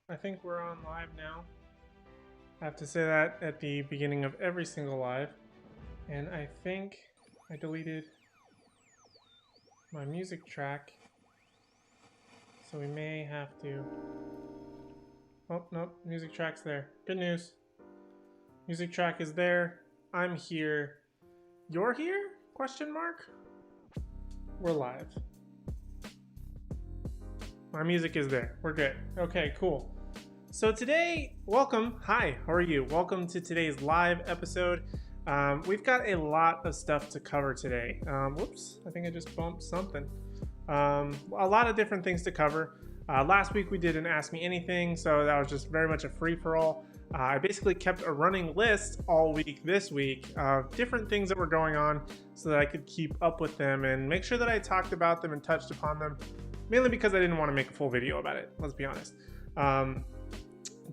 I think we're on live now. I have to say that at the beginning of every single live. And I think I deleted my music track. So we may have to... Oh, nope, music track's there. Good news. Music track is there. I'm here. You're here? Question mark? We're live. My music is there. We're good. Okay, cool. So today, welcome. Hi, how are you? Welcome to today's live episode. We've got a lot of stuff to cover today. Whoops, I think I just bumped something. A lot of different things to cover. Last week we did an Ask Me Anything, so that was just very much a free-for-all. I basically kept a running list all week this week of different things that were going on so that I could keep up with them and make sure that I talked about them and touched upon them, mainly because I didn't want to make a full video about it, let's be honest.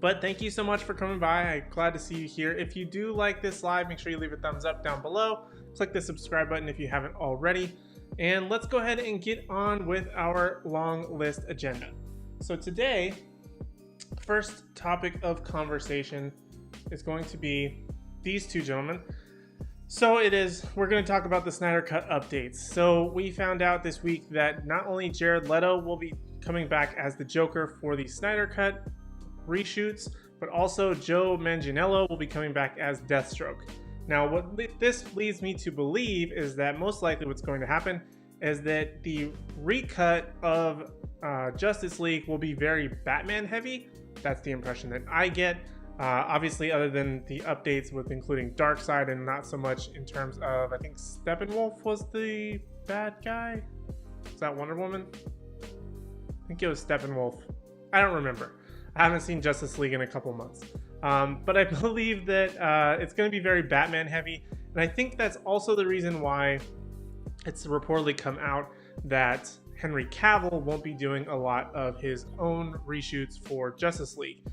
But thank you so much for coming by. I'm glad to see you here. If you do like this live, make sure you leave a thumbs up down below. Click the subscribe button if you haven't already. And let's go ahead and get on with our long list agenda. So today, first topic of conversation is going to be these two gentlemen. So we're going to talk about the Snyder Cut Updates. So we found out this week that not only Jared Leto will be coming back as the Joker for the Snyder Cut reshoots, but also Joe Manganiello will be coming back as Deathstroke. Now, what this leads me to believe is that most likely what's going to happen is that the recut of Justice League will be very Batman heavy. That's the impression that I get. Obviously, other than the updates with including Darkseid and not so much in terms of, I think Steppenwolf was the bad guy. Was that Wonder Woman? I think it was Steppenwolf. I don't remember. I haven't seen Justice League in a couple months. But I believe that it's going to be very Batman heavy. And I think that's also the reason why it's reportedly come out that Henry Cavill won't be doing a lot of his own reshoots for Justice League.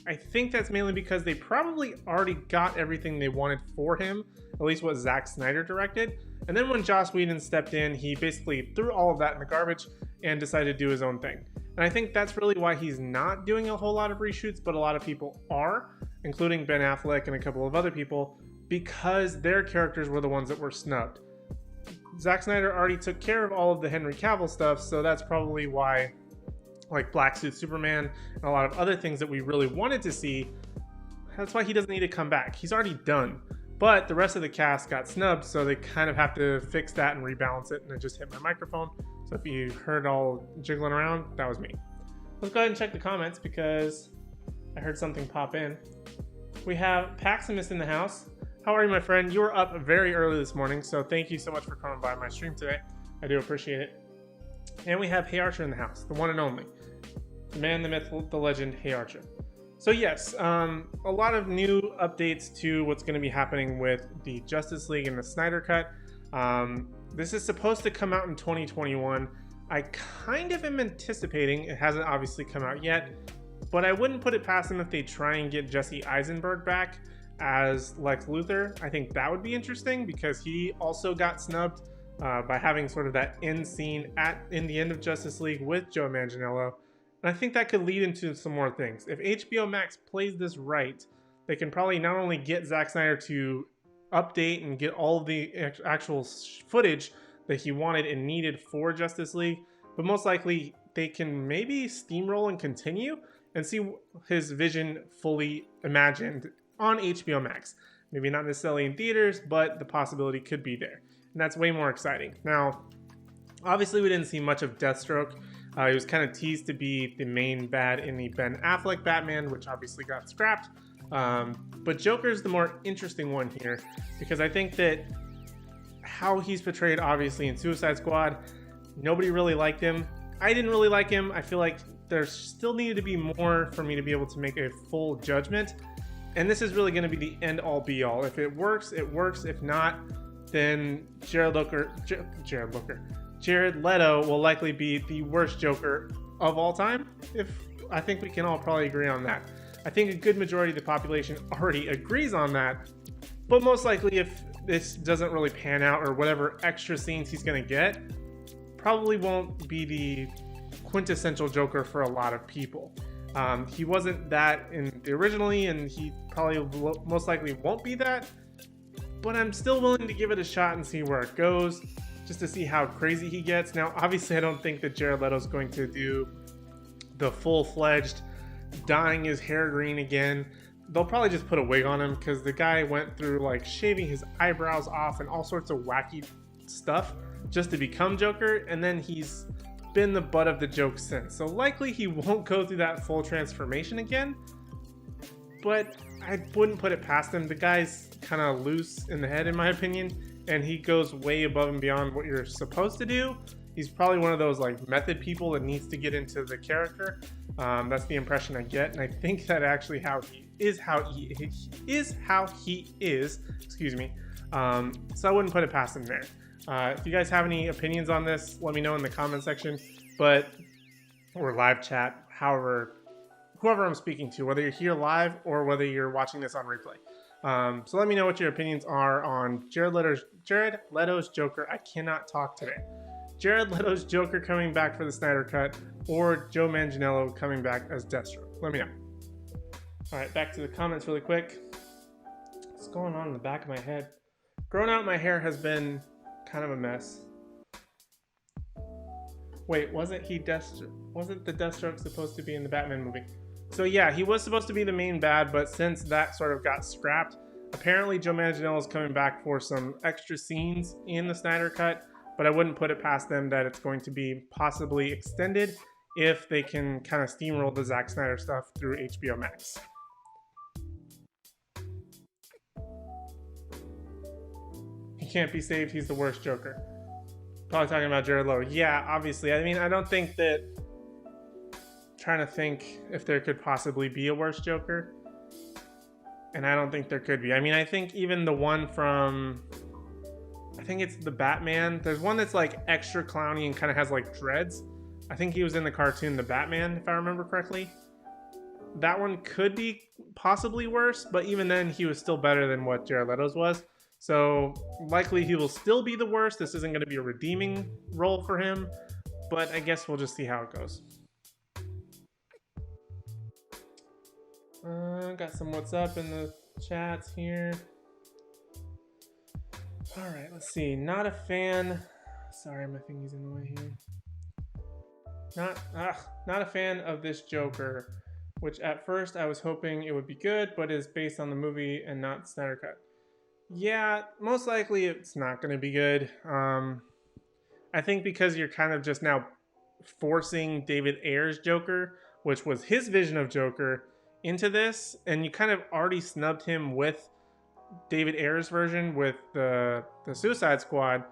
I think that's mainly because they probably already got everything they wanted for him, at least what Zack Snyder directed. And then when Joss Whedon stepped in, he basically threw all of that in the garbage and decided to do his own thing. And I think that's really why he's not doing a whole lot of reshoots, but a lot of people are, including Ben Affleck and a couple of other people, because their characters were the ones that were snubbed. Zack Snyder already took care of all of the Henry Cavill stuff, so that's probably why, like Black Suit Superman and a lot of other things that we really wanted to see, that's why he doesn't need to come back. He's already done. But the rest of the cast got snubbed, so they kind of have to fix that and rebalance it, and it just hit my microphone. So if you heard all jiggling around, that was me. Let's go ahead and check the comments because I heard something pop in. We have Paximus in the house. How are you, my friend? You were up very early this morning, so thank you so much for coming by my stream today. I do appreciate it. And we have Hey Archer in the house, the one and only. The man, the myth, the legend, Hey Archer. So yes, a lot of new updates to what's going to be happening with the Justice League and the Snyder Cut. This is supposed to come out in 2021. I kind of am anticipating, it hasn't obviously come out yet, but I wouldn't put it past them if they try and get Jesse Eisenberg back as Lex Luthor. I think that would be interesting because he also got snubbed by having sort of that end scene in the end of Justice League with Joe Manganiello. And I think that could lead into some more things. If HBO Max plays this right, they can probably not only get Zack Snyder to update and get all of the actual footage that he wanted and needed for Justice League, but most likely they can maybe steamroll and continue and see his vision fully imagined on HBO Max. Maybe not necessarily in theaters, but the possibility could be there. And that's way more exciting. Now, obviously we didn't see much of Deathstroke. He was kind of teased to be the main bad in the Ben Affleck Batman, which obviously got scrapped. But Joker's the more interesting one here because I think that how he's portrayed obviously in Suicide Squad, nobody really liked him. I didn't really like him. I feel like there still needed to be more for me to be able to make a full judgment. And this is really going to be the end all be all. If it works, it works. If not, then Jared Leto will likely be the worst Joker of all time. I think we can all probably agree on that. I think a good majority of the population already agrees on that. But most likely, if this doesn't really pan out or whatever extra scenes he's going to get, probably won't be the quintessential Joker for a lot of people. He wasn't that originally, and he probably most likely won't be that. But I'm still willing to give it a shot and see where it goes, just to see how crazy he gets. Now, obviously, I don't think that Jared Leto's going to do the full-fledged dyeing his hair green again. They'll probably just put a wig on him, because the guy went through like shaving his eyebrows off and all sorts of wacky stuff just to become Joker, and then he's been the butt of the joke since. So likely he won't go through that full transformation again, but I wouldn't put it past him. The guy's kind of loose in the head, in my opinion, and he goes way above and beyond what you're supposed to do. He's probably one of those like method people that needs to get into the character. That's the impression I get, and I think that actually how he is. Excuse me. So I wouldn't put it past him there. If you guys have any opinions on this, let me know in the comment section, or live chat, whoever I'm speaking to, whether you're here live or whether you're watching this on replay. So let me know what your opinions are on Jared Leto's Joker. I cannot talk today. Jared Leto's Joker coming back for the Snyder Cut, or Joe Manganiello coming back as Deathstroke. Let me know. All right, back to the comments really quick. What's going on in the back of my head? Growing out my hair has been kind of a mess. Wait, wasn't the Deathstroke supposed to be in the Batman movie? So yeah, he was supposed to be the main bad, but since that sort of got scrapped, apparently Joe Manganiello is coming back for some extra scenes in the Snyder Cut, but I wouldn't put it past them that it's going to be possibly extended if they can kind of steamroll the Zack Snyder stuff through HBO Max. He can't be saved, he's the worst Joker. Probably talking about Jared Leto. Yeah, obviously. I mean, I don't think that... Trying to think if there could possibly be a worse Joker. And I don't think there could be. I mean, I think even the one from... I think it's the Batman. There's one that's like extra clowny and kind of has like dreads. I think he was in the cartoon The Batman, if I remember correctly. That one could be possibly worse, but even then he was still better than what Jared Leto's was. So likely he will still be the worst. This isn't going to be a redeeming role for him, but I guess we'll just see how it goes. Got some what's up in the chats here. All right, let's see. Not a fan. Sorry, my finger's in the way here. Not a fan of this Joker, which at first I was hoping it would be good, but is based on the movie and not Snyder Cut. Yeah, most likely it's not going to be good. I think because you're kind of just now forcing David Ayer's Joker, which was his vision of Joker, into this, and you kind of already snubbed him with David Ayer's version with the Suicide Squad.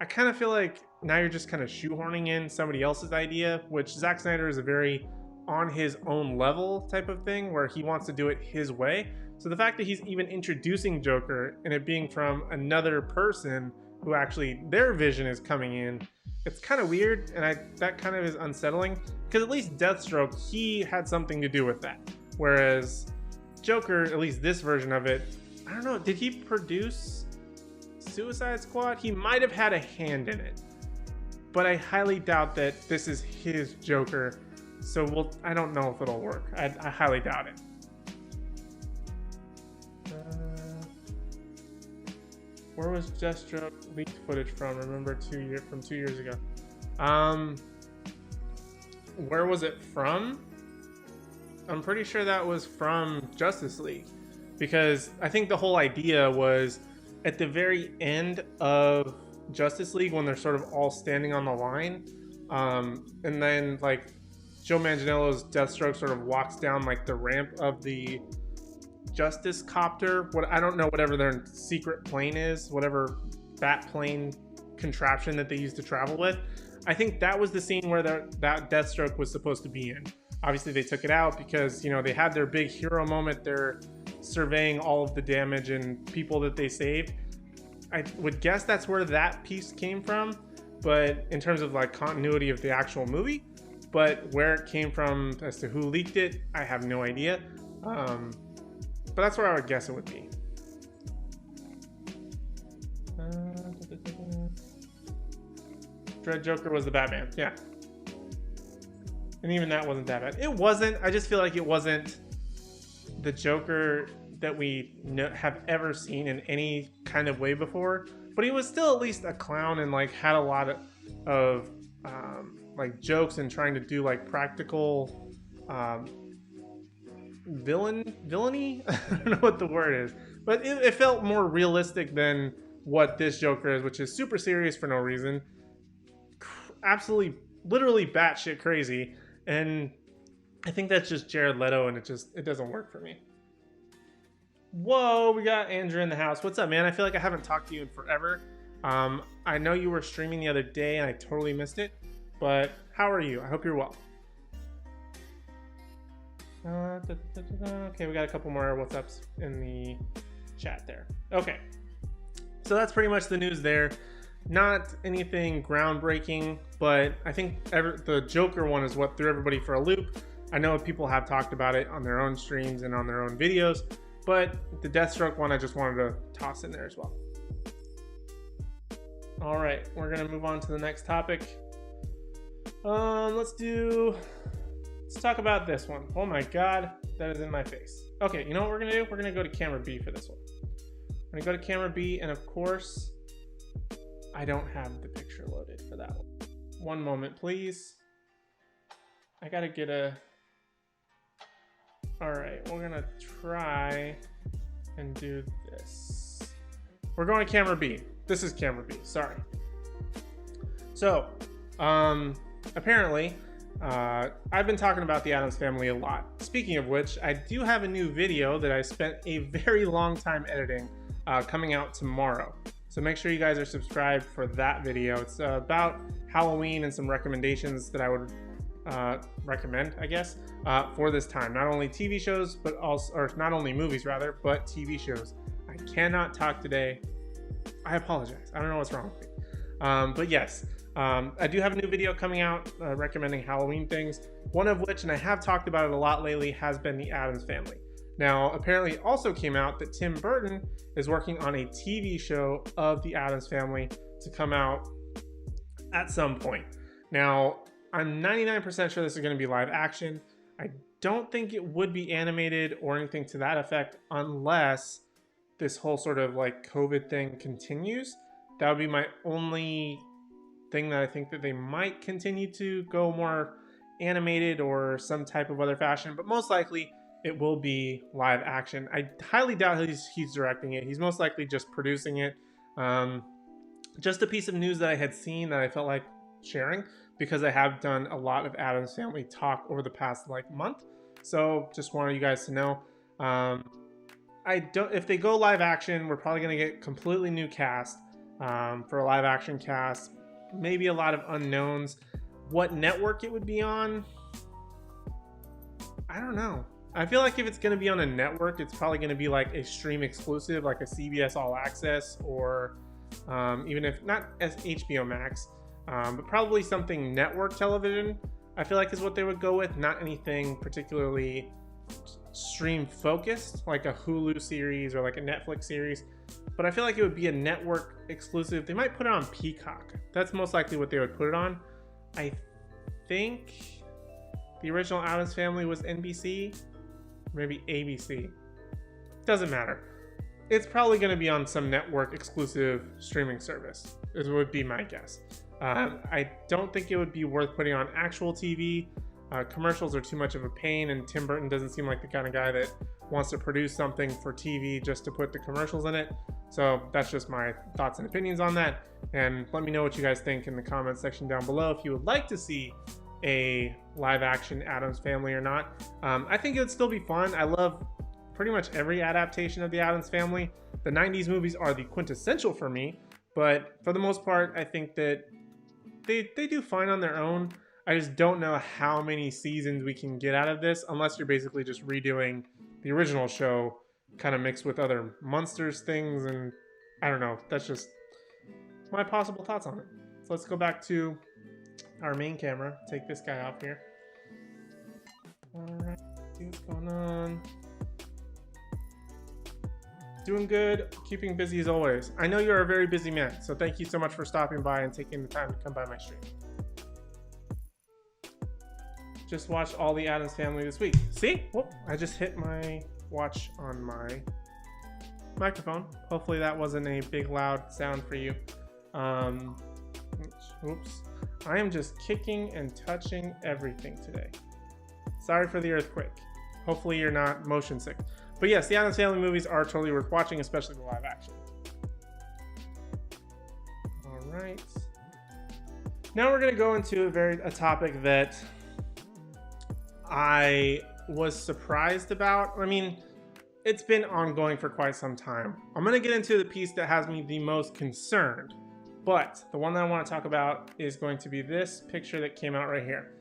I kind of feel like now you're just kind of shoehorning in somebody else's idea, which Zack Snyder is a very on his own level type of thing where he wants to do it his way. So the fact that he's even introducing Joker and it being from another person who actually their vision is coming in, it's kind of weird, and that kind of is unsettling, because at least Deathstroke, he had something to do with that. Whereas Joker, at least this version of it, I don't know, did he produce Suicide Squad? He might have had a hand in it, but I highly doubt that this is his Joker. So I don't know if it'll work. I highly doubt it. Where was Deathstroke leaked footage from? Remember 2 years ago. Where was it from? I'm pretty sure that was from Justice League, because I think the whole idea was at the very end of Justice League when they're sort of all standing on the line, and then like Joe Manganiello's Deathstroke sort of walks down like the ramp of the Justice Copter. I don't know, whatever their secret plane is, whatever bat plane contraption that they used to travel with. I think that was the scene where that Deathstroke was supposed to be in. Obviously they took it out because, you know, they had their big hero moment. They're surveying all of the damage and people that they saved. I would guess that's where that piece came from, but in terms of like continuity of the actual movie, but where it came from as to who leaked it, I have no idea. But that's where I would guess it would be. Dread Joker was the Batman, yeah. And even that wasn't that bad. It wasn't. I just feel like it wasn't the Joker that we have ever seen in any kind of way before. But he was still at least a clown and like had a lot of like jokes and trying to do like practical villainy. I don't know what the word is, but it felt more realistic than what this Joker is, which is super serious for no reason, absolutely, literally batshit crazy. And I think that's just Jared Leto, and it doesn't work for me. Whoa, we got Andrew in the house. What's up, man? I feel like I haven't talked to you in forever. I know you were streaming the other day, and I totally missed it. But how are you? I hope you're well. Okay, we got a couple more what's ups in the chat there. Okay, so that's pretty much the news there. Not anything groundbreaking, but I think the Joker one is what threw everybody for a loop. I know people have talked about it on their own streams and on their own videos, but the Deathstroke one I just wanted to toss in there as well. All right, we're gonna move on to the next topic. Let's talk about this one. Oh my God, that is in my face. Okay, you know what we're gonna do? We're gonna go to camera B for this one. We're gonna go to camera B, and of course, I don't have the picture loaded for that one. One moment, please. I gotta get all right, we're gonna try and do this. We're going to camera B. This is camera B, sorry. So, apparently, I've been talking about the Addams Family a lot. Speaking of which, I do have a new video that I spent a very long time editing coming out tomorrow. So make sure you guys are subscribed for that video. It's about Halloween and some recommendations that I would recommend, I guess, for this time. Not only TV shows, but also, or not only movies rather, but TV shows. I cannot talk today. I apologize. I don't know what's wrong with me. But yes, I do have a new video coming out recommending Halloween things. One of which, and I have talked about it a lot lately, has been the Addams Family. Now, apparently it also came out that Tim Burton is working on a TV show of the Addams Family to come out at some point. Now, I'm 99% sure this is going to be live action. I don't think it would be animated or anything to that effect unless this whole sort of like COVID thing continues. That would be my only thing that I think that they might continue to go more animated or some type of other fashion, but most likely it will be live action. I highly doubt he's directing it. He's most likely just producing it. Just a piece of news that I had seen that I felt like sharing because I have done a lot of Addams Family talk over the past like month. So just wanted you guys to know. If they go live action, we're probably going to get completely new cast for a live action cast. Maybe a lot of unknowns. What network it would be on, I don't know. I feel like if it's going to be on a network, it's probably going to be like a stream exclusive, like a CBS All Access, or even if not as HBO Max, but probably something network television. I feel like is what they would go with, not anything particularly stream focused, like a Hulu series or like a Netflix series. But I feel like it would be a network exclusive. They might put it on Peacock. That's most likely what they would put it on. I think the original Addams Family was NBC, maybe ABC. Doesn't matter. It's probably going to be on some network exclusive streaming service, is would be my guess. I don't think it would be worth putting on actual TV. Commercials are too much of a pain, and Tim Burton doesn't seem like the kind of guy that wants to produce something for TV just to put the commercials in it. So that's just my thoughts and opinions on that. And let me know what you guys think in the comments section down below if you would like to see a live action Addams Family or not. I think it would still be fun. I love pretty much every adaptation of the Addams Family. The 90s movies are the quintessential for me, but for the most part, I think that they do fine on their own. I just don't know how many seasons we can get out of this unless you're basically just redoing the original show kind of mixed with other Munsters things, and I don't know. That's just my possible thoughts on it. So let's go back to our main camera. Take this guy off here. Alright, see what's going on. Doing good, keeping busy as always. I know you're a very busy man, so thank you so much for stopping by and taking the time to come by my stream. Just watched all the Addams Family this week. See? Whoop, I just hit my watch on my microphone. Hopefully that wasn't a big loud sound for you. Oops. I am just kicking and touching everything today. Sorry for the earthquake. Hopefully you're not motion sick. But yes, the Addams Family movies are totally worth watching, especially the live action. All right. Now we're going to go into a topic that I was surprised about. I mean, it's been ongoing for quite some time. I'm going to get into the piece that has me the most concerned. But the one that I want to talk about is going to be this picture that came out right here.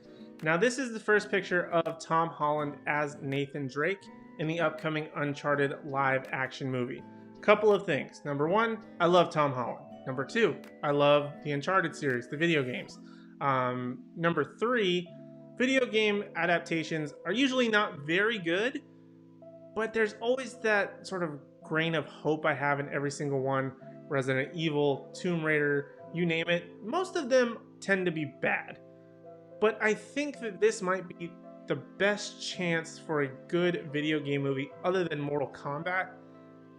Now, this is the first picture of Tom Holland as Nathan Drake in the upcoming Uncharted live action movie. Couple of things. Number one, I love Tom Holland. Number two, I love the Uncharted series, the video games. Number three, video game adaptations are usually not very good, but there's always that sort of grain of hope I have in every single one. Resident Evil, Tomb Raider, you name it. Most of them tend to be bad. But I think that this might be the best chance for a good video game movie other than Mortal Kombat,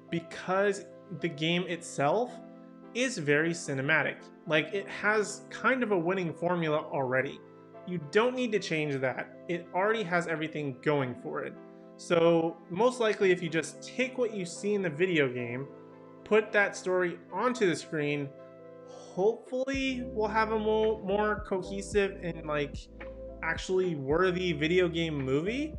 because the game itself is very cinematic. Like, it has kind of a winning formula already. You don't need to change that. It already has everything going for it. So most likely, if you just take what you see in the video game, put that story onto the screen, hopefully we'll have a more cohesive and like actually worthy video game movie.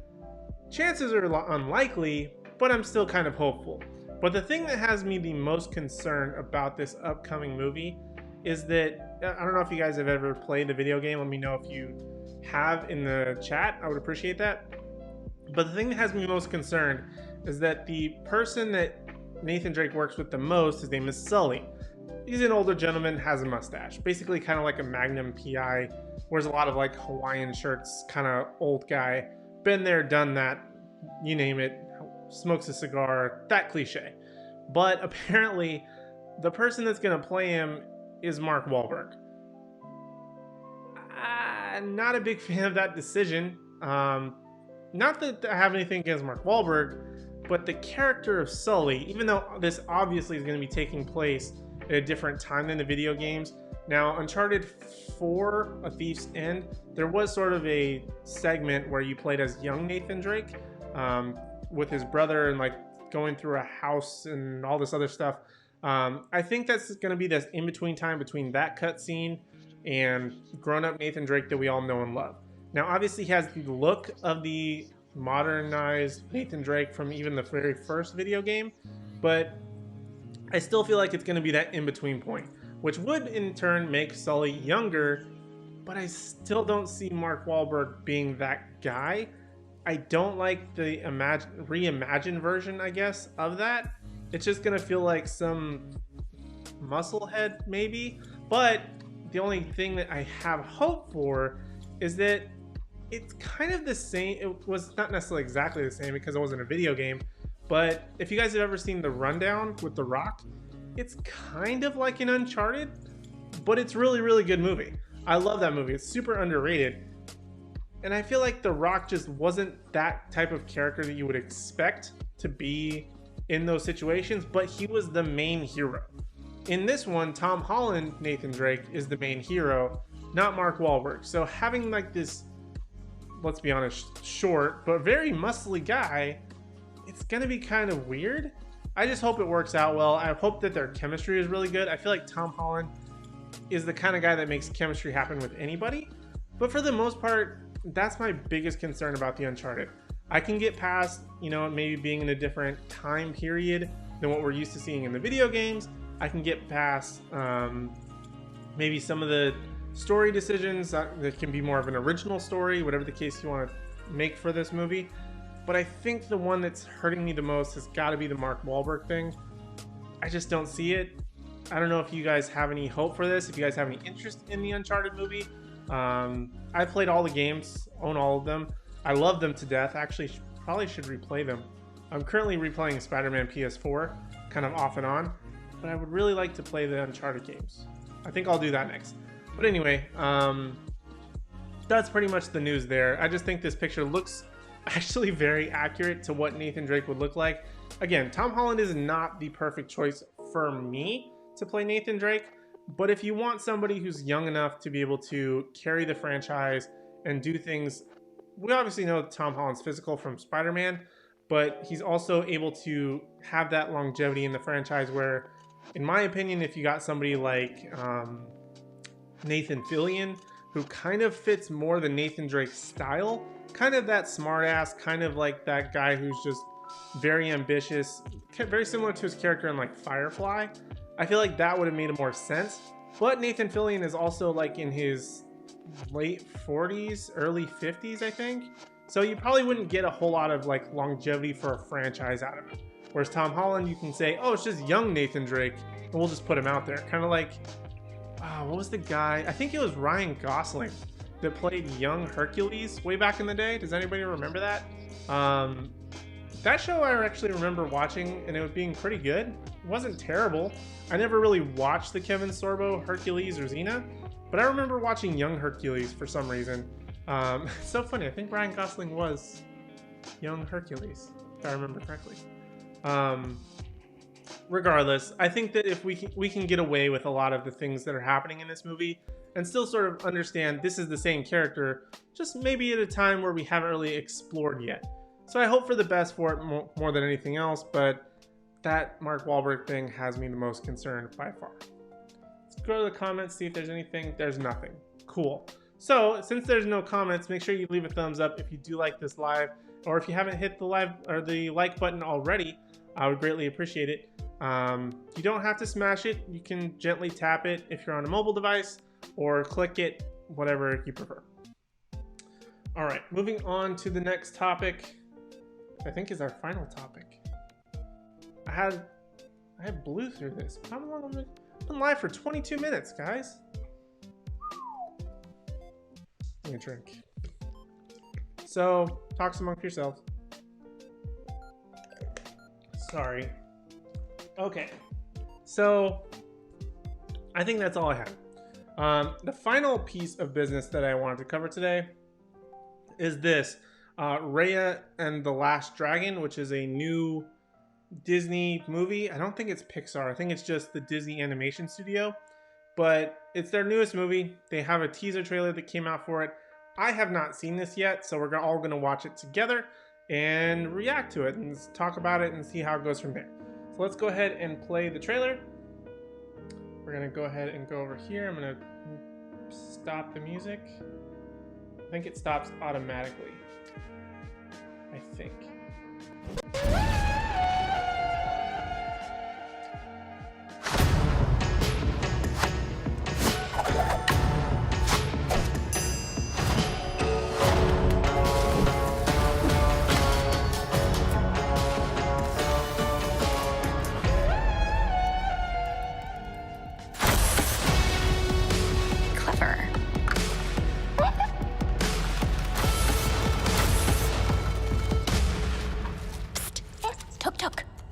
Chances are unlikely, but I'm still kind of hopeful. But the thing that has me the most concerned about this upcoming movie is that, I don't know if you guys have ever played the video game. Let me know if you have in the chat. I would appreciate that. But the thing that has me most concerned is that the person that Nathan Drake works with the most, his name is Sully. He's an older gentleman, has a mustache, basically kind of like a Magnum PI, wears a lot of like Hawaiian shirts, kind of old guy, been there, done that, you name it, smokes a cigar, that cliche. But apparently the person that's going to play him is Mark Wahlberg. Not a big fan of that decision. Not that I have anything against Mark Wahlberg, but the character of Sully, even though this obviously is going to be taking place at a different time than the video games. Now, Uncharted 4, A Thief's End, there was sort of a segment where you played as young Nathan Drake with his brother and like going through a house and all this other stuff. I think that's going to be this in-between time between that cutscene and grown-up Nathan Drake that we all know and love. Now, obviously, he has the look of the modernized Nathan Drake from even the very first video game, but I still feel like it's going to be that in-between point, which would in turn make Sully younger, but I still don't see Mark Wahlberg being that guy. I don't like the reimagined version, I guess, of that. It's just going to feel like some musclehead maybe, but the only thing that I have hope for is that it's kind of the same. It was not necessarily exactly the same because it wasn't a video game, but if you guys have ever seen The Rundown with The Rock, it's kind of like an Uncharted, but it's really, really good movie. I love that movie. It's super underrated. And I feel like The Rock just wasn't that type of character that you would expect to be in those situations, but he was the main hero. In this one, Tom Holland, Nathan Drake, is the main hero, not Mark Wahlberg. So having like this, let's be honest, short but very muscly guy, it's gonna be kind of weird. I just hope it works out well. I hope that their chemistry is really good. I feel like Tom Holland is the kind of guy that makes chemistry happen with anybody. But for the most part, that's my biggest concern about the Uncharted. I can get past, you know, maybe being in a different time period than what we're used to seeing in the video games. I can get past maybe some of the story decisions that can be more of an original story, whatever the case you want to make for this movie. But I think the one that's hurting me the most has got to be the Mark Wahlberg thing. I just don't see it. I don't know if you guys have any hope for this, if you guys have any interest in the Uncharted movie. I played all the games, own all of them. I love them to death. Actually, probably should replay them. I'm currently replaying Spider-Man PS4, kind of off and on, but I would really like to play the Uncharted games. I think I'll do that next. But anyway, that's pretty much the news there. I just think this picture looks actually very accurate to what Nathan Drake would look like. Again, Tom Holland is not the perfect choice for me to play Nathan Drake, but if you want somebody who's young enough to be able to carry the franchise and do things, we obviously know Tom Holland's physical from Spider-Man, but he's also able to have that longevity in the franchise where, in my opinion, if you got somebody like Nathan Fillion, who kind of fits more the Nathan Drake style, kind of that smartass, kind of like that guy who's just very ambitious, very similar to his character in like Firefly. I feel like that would have made more sense. But Nathan Fillion is also like in his late 40s, early 50s, I think. So you probably wouldn't get a whole lot of like longevity for a franchise out of him. Whereas Tom Holland, you can say, oh, it's just young Nathan Drake, and we'll just put him out there. Kind of like, what was the guy? I think it was Ryan Gosling that played young Hercules way back in the day. Does anybody remember that? That show I actually remember watching, and it being pretty good. It wasn't terrible. I never really watched the Kevin Sorbo Hercules or Xena, but I remember watching young Hercules for some reason. It's so funny. I think Ryan Gosling was young Hercules, if I remember correctly. Regardless, I think that if we can get away with a lot of the things that are happening in this movie and still sort of understand this is the same character, just maybe at a time where we haven't really explored yet. So I hope for the best for it more than anything else, but that Mark Wahlberg thing has me the most concerned by far. Let's go to the comments, see if there's anything. There's nothing. Cool. So since there's no comments, make sure you leave a thumbs up if you do like this live, or if you haven't hit the like button already, I would greatly appreciate it. You don't have to smash it. You can gently tap it if you're on a mobile device, or click it, whatever you prefer. All right, moving on to the next topic, I think is our final topic. I had blew through this. How long have I been live for? 22 minutes, guys. Give me a drink. So, talks amongst yourselves. Sorry. Okay. So, I think that's all I have. The final piece of business that I wanted to cover today is this. Raya and the Last Dragon, which is a new Disney movie. I don't think it's Pixar. I think it's just the Disney Animation Studio. But it's their newest movie. They have a teaser trailer that came out for it. I have not seen this yet, so we're all going to watch it together and react to it and talk about it and see how it goes from there. So let's go ahead and play the trailer. We're going to go ahead and go over here. I'm going to stop the music. I think it stops automatically. I think.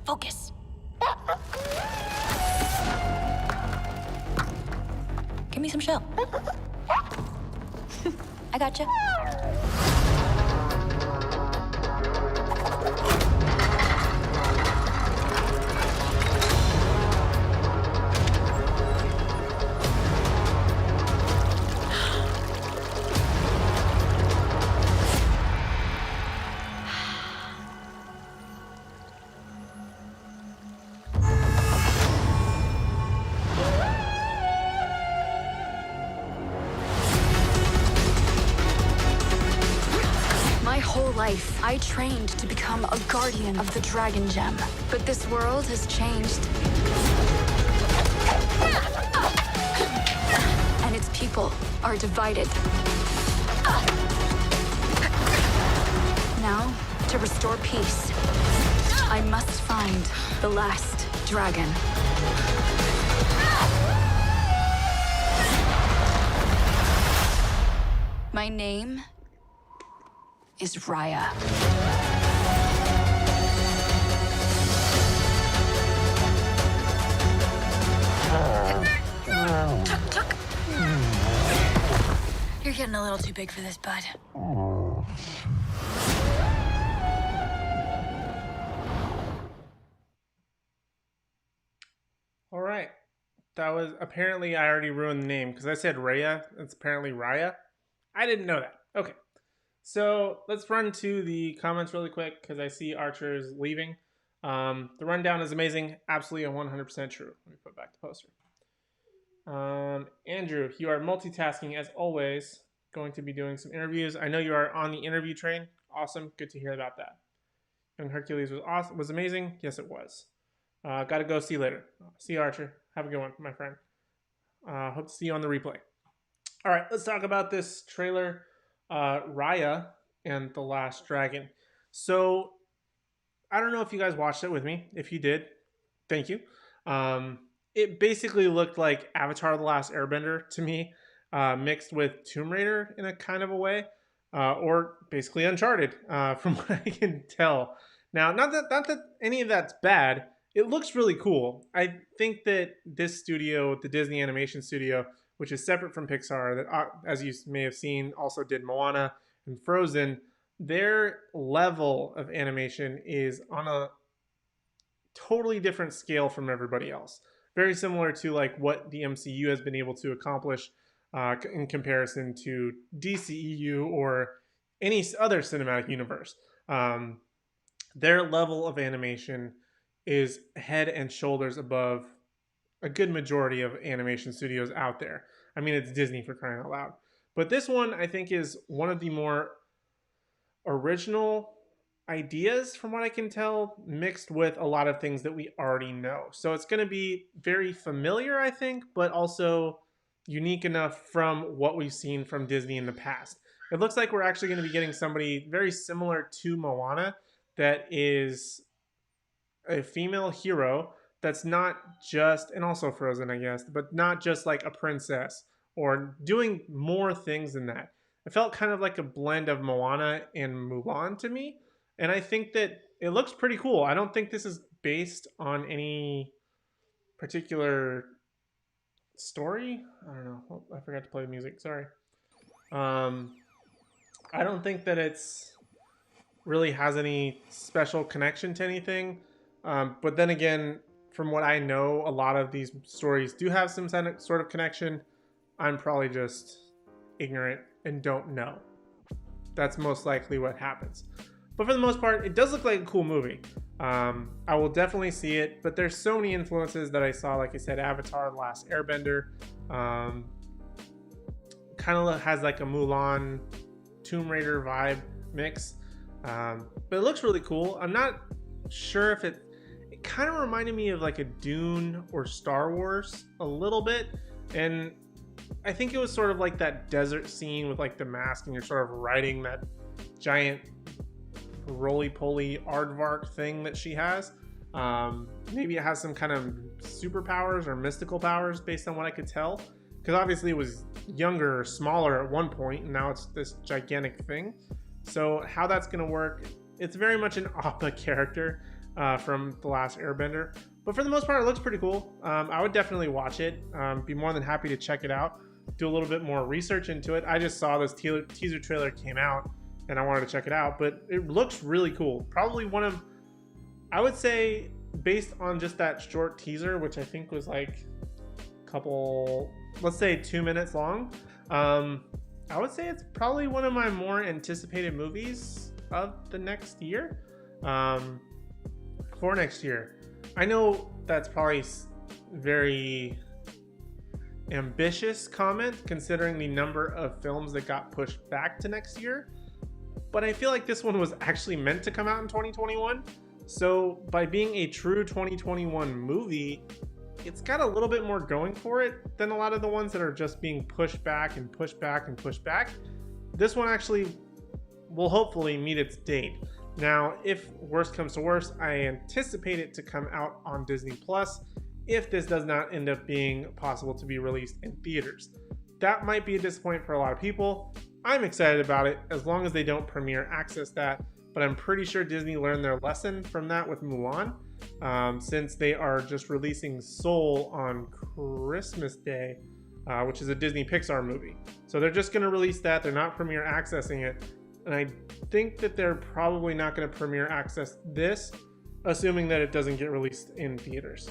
Focus. Give me some shell. I gotcha. Life, I trained to become a guardian of the Dragon Gem. But this world has changed. And its people are divided. Now, to restore peace, I must find the last dragon. My name is Raya. You're getting a little too big for this, bud. All right. That was apparently I already ruined the name because I said Raya. It's apparently Raya. I didn't know that. Okay. So let's run to the comments really quick because I see Archer is leaving. The rundown is amazing. Absolutely 100% true. Let me put back the poster. Andrew, you are multitasking as always. Going to be doing some interviews. I know you are on the interview train. Awesome. Good to hear about that. And Hercules was awesome. Was amazing. Yes, it was. Got to go. See you later. See you, Archer. Have a good one, my friend. Hope to see you on the replay. All right, let's talk about this trailer, Raya and the Last Dragon. So, I don't know if you guys watched it with me. If you did, thank you. It basically looked like Avatar: The Last Airbender to me, mixed with Tomb Raider in a kind of a way, or basically Uncharted, from what I can tell. Now, not that any of that's bad. It looks really cool. I think that this studio, the Disney Animation Studio, which is separate from Pixar, that, as you may have seen, also did Moana and Frozen, their level of animation is on a totally different scale from everybody else. Very similar to like what the MCU has been able to accomplish in comparison to DCEU or any other cinematic universe. Their level of animation is head and shoulders above a good majority of animation studios out there. I mean, it's Disney, for crying out loud. But this one, I think, is one of the more original ideas, from what I can tell, mixed with a lot of things that we already know. So it's going to be very familiar, I think, but also unique enough from what we've seen from Disney in the past. It looks like we're actually going to be getting somebody very similar to Moana that is a female hero that's not just, and also Frozen, I guess, but not just like a princess or doing more things than that. It felt kind of like a blend of Moana and Mulan to me. And I think that it looks pretty cool. I don't think this is based on any particular story. I don't know. Oh, I forgot to play the music. Sorry. I don't think that it's really has any special connection to anything. But then again, from what I know, a lot of these stories do have some sort of connection. I'm probably just ignorant and don't know. That's most likely what happens. But for the most part, it does look like a cool movie. I will definitely see it, but there's so many influences that I saw. Like I said, Avatar: The Last Airbender. Kind of has like a Mulan, Tomb Raider vibe mix. But it looks really cool. I'm not sure if it kind of reminded me of like a Dune or Star Wars a little bit. And I think it was sort of like that desert scene with like the mask and you're sort of riding that giant roly-poly aardvark thing that she has. Maybe it has some kind of superpowers or mystical powers based on what I could tell. Because obviously it was younger or smaller at one point, and now it's this gigantic thing. So how that's going to work, it's very much an Appa character from The Last Airbender. But for the most part, it looks pretty cool. I would definitely watch it. Be more than happy to check it out. Do a little bit more research into it. I just saw this teaser trailer came out, and I wanted to check it out. But it looks really cool. Probably one of, I would say, based on just that short teaser, which I think was like a couple, let's say 2 minutes long. I would say it's probably one of my more anticipated movies of the next year. For next year. I know that's probably very ambitious comment considering the number of films that got pushed back to next year. But I feel like this one was actually meant to come out in 2021. So by being a true 2021 movie, it's got a little bit more going for it than a lot of the ones that are just being pushed back and pushed back and pushed back. This one actually will hopefully meet its date. Now, if worst comes to worst, I anticipate it to come out on Disney Plus if this does not end up being possible to be released in theaters. That might be a disappointment for a lot of people. I'm excited about it as long as they don't premiere access that, but I'm pretty sure Disney learned their lesson from that with Mulan, since they are just releasing Soul on Christmas Day. which is a Disney Pixar movie. So they're just going to release that. They're not premiere accessing it. And I think that they're probably not going to premiere access this, assuming that it doesn't get released in theaters.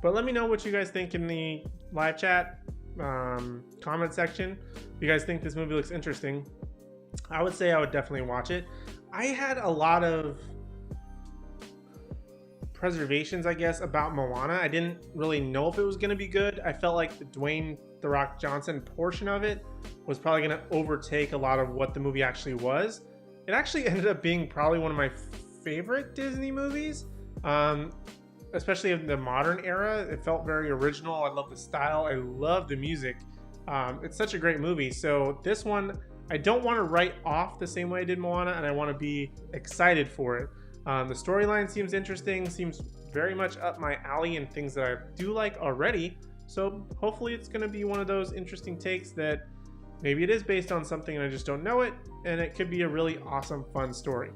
But let me know what you guys think in the live chat comment section. If you guys think this movie looks interesting, I would say I would definitely watch it. I had a lot of preservations, I guess, about Moana. I didn't really know if it was going to be good. I felt like the Dwayne "The Rock" Johnson portion of it was probably going to overtake a lot of what the movie actually was. It actually ended up being probably one of my favorite Disney movies, especially in the modern era. It felt very original. I love the style. I love the music. It's such a great movie. So this one, I don't want to write off the same way I did Moana, and I want to be excited for it. The storyline seems interesting, seems very much up my alley and things that I do like already. So hopefully it's going to be one of those interesting takes that maybe it is based on something and I just don't know it, and it could be a really awesome, fun story.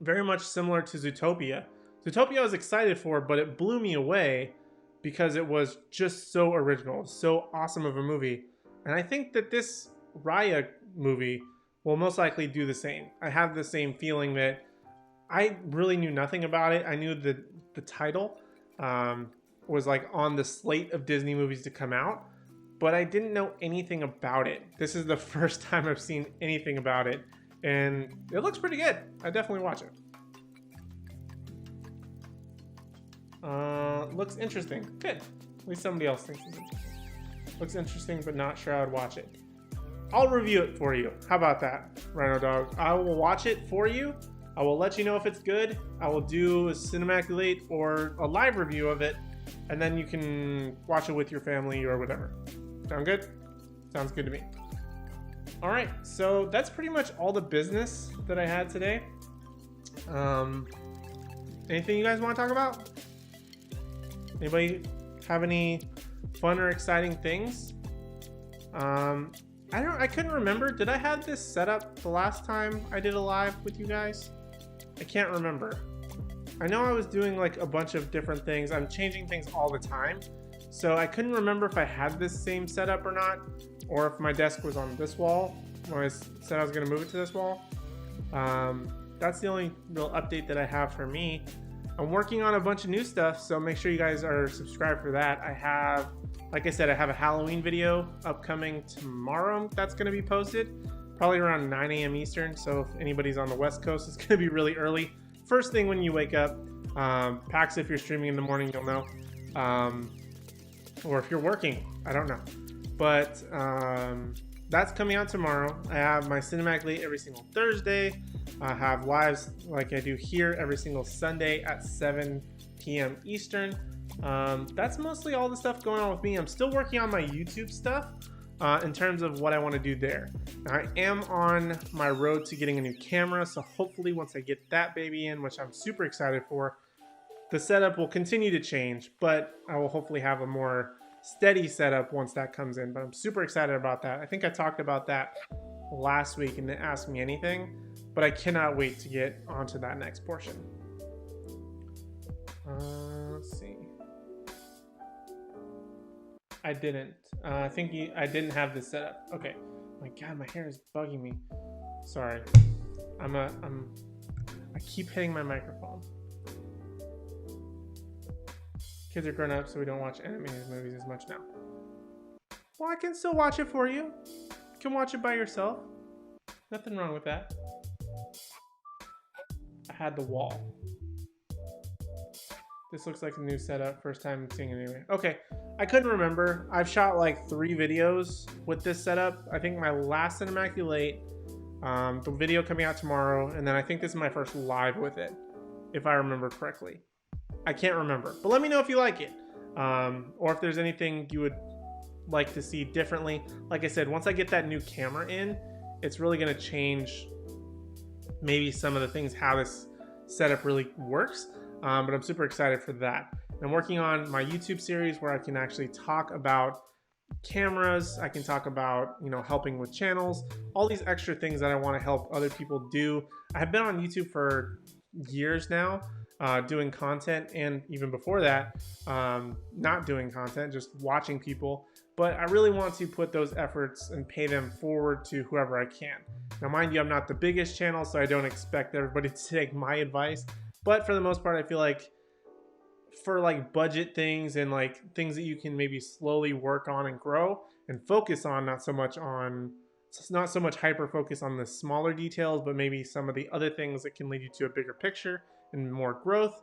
Very much similar to Zootopia. Zootopia I was excited for, but it blew me away because it was just so original, so awesome of a movie. And I think that this Raya movie will most likely do the same. I have the same feeling that I really knew nothing about it. I knew that the title was like on the slate of Disney movies to come out, but I didn't know anything about it. This is the first time I've seen anything about it, and it looks pretty good. I definitely watch it. Looks interesting. Good. At least somebody else thinks it's interesting. Looks interesting, but not sure I would watch it. I'll review it for you. How about that, Rhino Dog? I will watch it for you. I will let you know if it's good. I will do a cinematic late or a live review of it, and then you can watch it with your family or whatever. Sound good? Sounds good to me. All right, so that's pretty much all the business that I had today. Anything you guys want to talk about? Anybody have any fun or exciting things? I couldn't remember. Did I have this set up the last time I did a live with you guys? I can't remember. I know I was doing like a bunch of different things. I'm changing things all the time. So I couldn't remember if I had this same setup or not, or if my desk was on this wall when I said I was going to move it to this wall. That's the only real update that I have for me. I'm working on a bunch of new stuff, so make sure you guys are subscribed for that. Like I said, I have a Halloween video upcoming tomorrow that's going to be posted, probably around 9 a.m. Eastern. So if anybody's on the West Coast, it's going to be really early. First thing when you wake up. PAX, if you're streaming in the morning, you'll know. Or if you're working, I don't know. But that's coming out tomorrow. I have my cinematic late every single Thursday. I have lives like I do here every single Sunday at 7 p.m. Eastern. That's mostly all the stuff going on with me. I'm still working on my YouTube stuff in terms of what I want to do there. Now, I am on my road to getting a new camera, so hopefully once I get that baby in, which I'm super excited for, the setup will continue to change, but I will hopefully have a more steady setup once that comes in. But I'm super excited about that. I think I talked about that last week and didn't ask me anything, but I cannot wait to get onto that next portion. Let's see. I didn't. I think I didn't have this set up. Okay. Oh my God, my hair is bugging me. Sorry. I keep hitting my microphone. Kids are grown up, so we don't watch animated movies as much now. Well, I can still watch it for you. You can watch it by yourself. Nothing wrong with that. I had the wall. This looks like a new setup. First time seeing it anyway. Okay, I couldn't remember. I've shot like 3 videos with this setup. I think my last cinematic late, the video coming out tomorrow, and then I think this is my first live with it, if I remember correctly. I can't remember, but let me know if you like it, or if there's anything you would like to see differently. Like I said, once I get that new camera in, it's really going to change maybe some of the things, how this setup really works. But I'm super excited for that. I'm working on my YouTube series where I can actually talk about cameras. I can talk about, helping with channels, all these extra things that I want to help other people do. I have been on YouTube for years now. doing content, and even before that, not doing content, just watching people. But I really want to put those efforts and pay them forward to whoever I can. Now, mind you, I'm not the biggest channel, so I don't expect everybody to take my advice. But for the most part, I feel like for like budget things and like things that you can maybe slowly work on and grow and focus on, not so much hyper focus on the smaller details, but maybe some of the other things that can lead you to a bigger picture and more growth.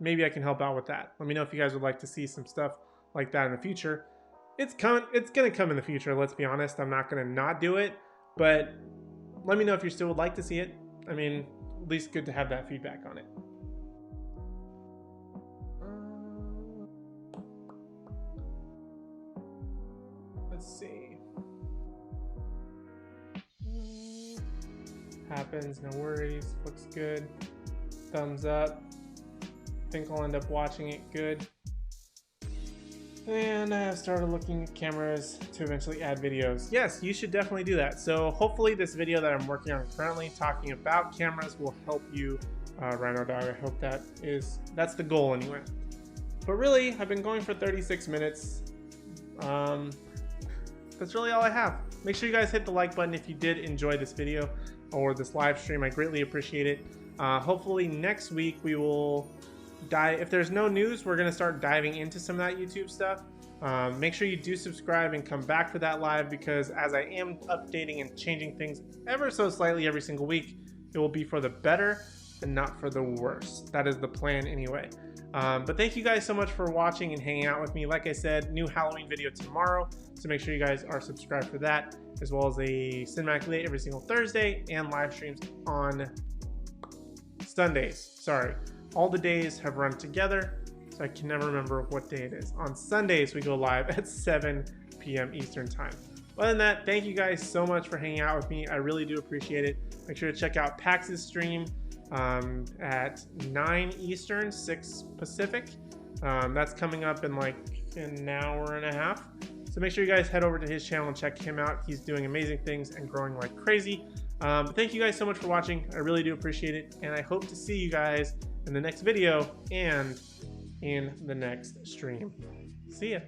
Maybe I can help out with that. Let me know if you guys would like to see some stuff like that in the future. It's gonna come in the future, let's be honest. I'm not gonna not do it, but let me know if you still would like to see it. I mean, at least good to have that feedback on it. Let's see. Happens, no worries. Looks good. Thumbs up. Think I'll end up watching it. Good. And I have started looking at cameras to eventually add videos. Yes, you should definitely do that. So hopefully this video that I'm working on currently talking about cameras will help you, Rhino Dog. I hope that's the goal anyway. But really, I've been going for 36 minutes. That's really all I have. Make sure you guys hit the like button if you did enjoy this video or this live stream. I greatly appreciate it. Hopefully next week we will if there's no news, we're going to start diving into some of that YouTube stuff. Make sure you do subscribe and come back for that live, because as I am updating and changing things ever so slightly every single week, it will be for the better and not for the worse. That is the plan anyway. But thank you guys so much for watching and hanging out with me. Like I said, new Halloween video tomorrow, so make sure you guys are subscribed for that, as well as a Cinematic Late every single Thursday and live streams on Sundays. Sorry. All the days have run together, so I can never remember what day it is. On Sundays, we go live at 7 p.m. Eastern time. Other than that, thank you guys so much for hanging out with me. I really do appreciate it. Make sure to check out Pax's stream at 9 Eastern, 6 Pacific. That's coming up in like an hour and a half. So make sure you guys head over to his channel and check him out. He's doing amazing things and growing like crazy. Thank you guys so much for watching. I really do appreciate it. And I hope to see you guys in the next video and in the next stream. See ya.